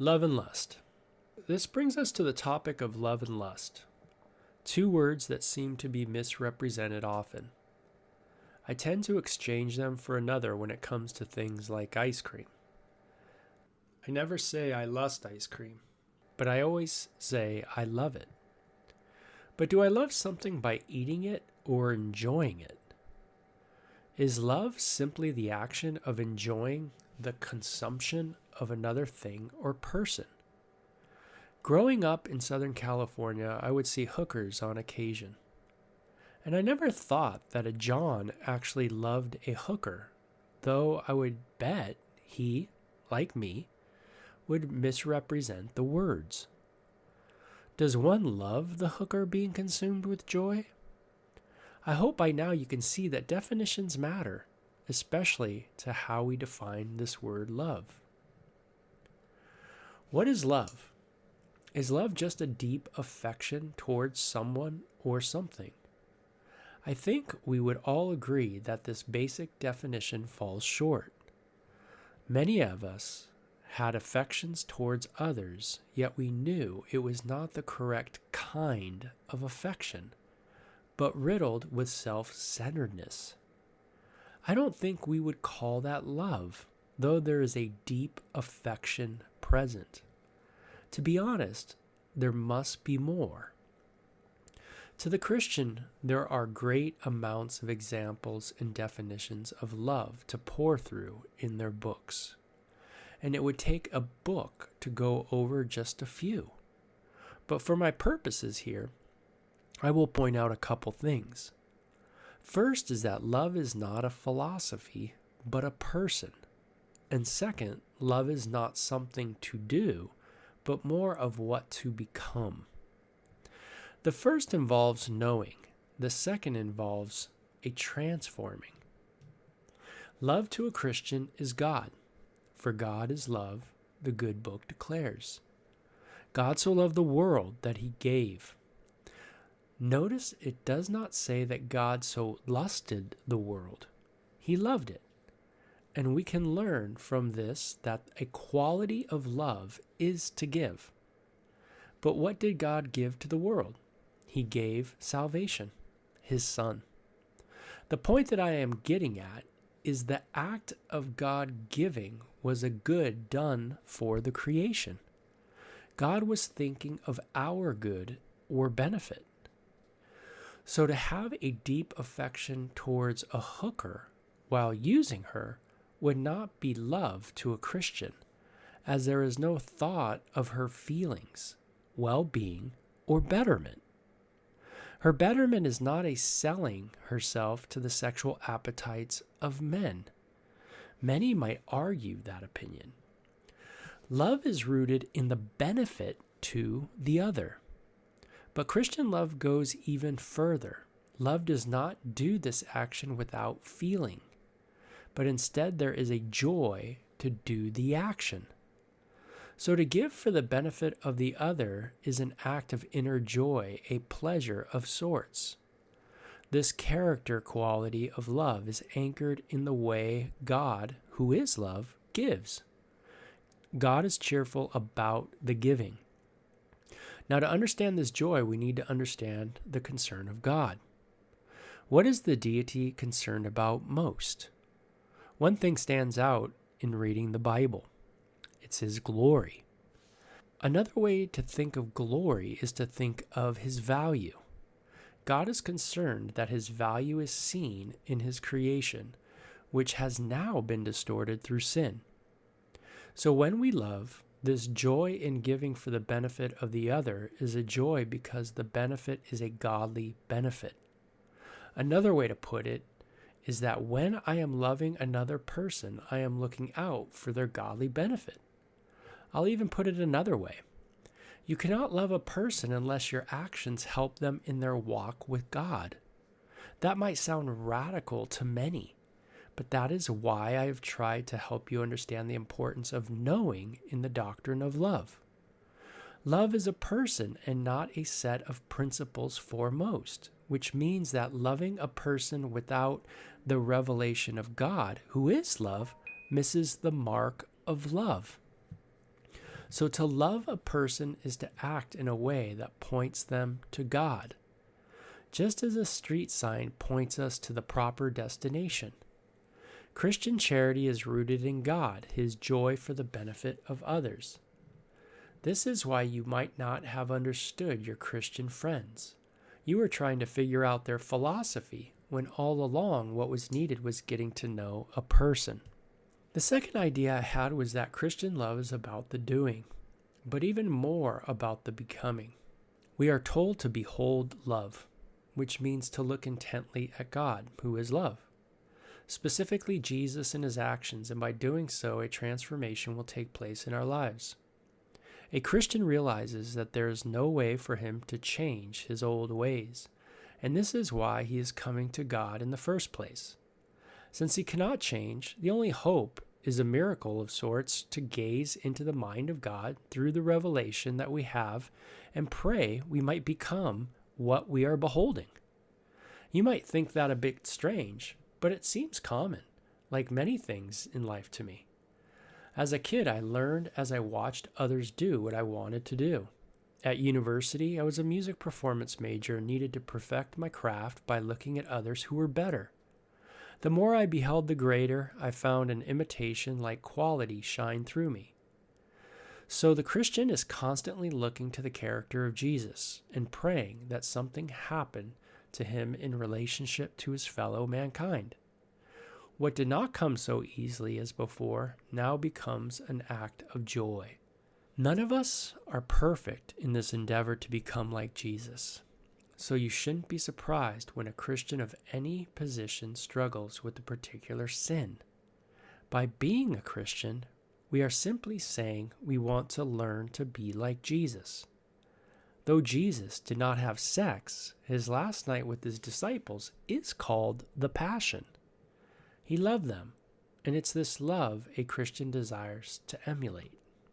Love and lust. This brings us to the topic of love and lust, two words that seem to be misrepresented often. I tend to exchange them for another when it comes to things like ice cream. I never say I lust ice cream, but I always say I love it. But do I love something by eating it or enjoying it? Is love simply the action of enjoying the consumption of another thing or person? Growing up in Southern California, I would see hookers on occasion. And I never thought that a John actually loved a hooker, though I would bet he, like me, would misrepresent the words. Does one love the hooker being consumed with joy? I hope by now you can see that definitions matter, especially to how we define this word love. What is love? Is love just a deep affection towards someone or something? I think we would all agree that this basic definition falls short. Many of us had affections towards others, yet we knew it was not the correct kind of affection, but riddled with self-centeredness. I don't think we would call that love, though there is a deep affection present. To be honest, there must be more. To the Christian, there are great amounts of examples and definitions of love to pour through in their books. And it would take a book to go over just a few. But for my purposes here, I will point out a couple things. First is that love is not a philosophy, but a person. And second, love is not something to do, but more of what to become. The first involves knowing. The second involves a transforming. Love to a Christian is God. For God is love, the good book declares. God so loved the world that he gave. Notice it does not say that God so lusted the world. He loved it. And we can learn from this that a quality of love is to give. But what did God give to the world? He gave salvation, his Son. The point that I am getting at is the act of God giving was a good done for the creation. God was thinking of our good or benefit. So to have a deep affection towards a hooker while using her would not be love to a Christian, as there is no thought of her feelings, well-being, or betterment. Her betterment is not a selling herself to the sexual appetites of men. Many might argue that opinion. Love is rooted in the benefit to the other. But Christian love goes even further. Love does not do this action without feeling, but instead there is a joy to do the action. So to give for the benefit of the other is an act of inner joy, a pleasure of sorts. This character quality of love is anchored in the way God, who is love, gives. God is cheerful about the giving. Now, to understand this joy, we need to understand the concern of God. What is the deity concerned about most? One thing stands out in reading the Bible. It's his glory. Another way to think of glory is to think of his value. God is concerned that his value is seen in his creation, which has now been distorted through sin. So when we love, this joy in giving for the benefit of the other is a joy because the benefit is a godly benefit. Another way to put it is that when I am loving another person, I am looking out for their godly benefit. I'll even put it another way. You cannot love a person unless your actions help them in their walk with God. That might sound radical to many, but that is why I have tried to help you understand the importance of knowing in the doctrine of love. Love is a person and not a set of principles foremost, which means that loving a person without the revelation of God, who is love, misses the mark of love. So to love a person is to act in a way that points them to God, just as a street sign points us to the proper destination. Christian charity is rooted in God, His joy for the benefit of others. This is why you might not have understood your Christian friends. You were trying to figure out their philosophy, when all along what was needed was getting to know a person. The second idea I had was that Christian love is about the doing, but even more about the becoming. We are told to behold love, which means to look intently at God, who is love, specifically Jesus and His actions, and by doing so, a transformation will take place in our lives. A Christian realizes that there is no way for him to change his old ways, and this is why he is coming to God in the first place. Since he cannot change, the only hope is a miracle of sorts to gaze into the mind of God through the revelation that we have and pray we might become what we are beholding. You might think that a bit strange, but it seems common, like many things in life to me. As a kid, I learned as I watched others do what I wanted to do. At university, I was a music performance major and needed to perfect my craft by looking at others who were better. The more I beheld the greater, I found an imitation-like quality shine through me. So the Christian is constantly looking to the character of Jesus and praying that something happen to him in relationship to his fellow mankind. What did not come so easily as before now becomes an act of joy. None of us are perfect in this endeavor to become like Jesus. So you shouldn't be surprised when a Christian of any position struggles with a particular sin. By being a Christian, we are simply saying we want to learn to be like Jesus. Though Jesus did not have sex, his last night with his disciples is called the Passion. He loved them, and it's this love a Christian desires to emulate.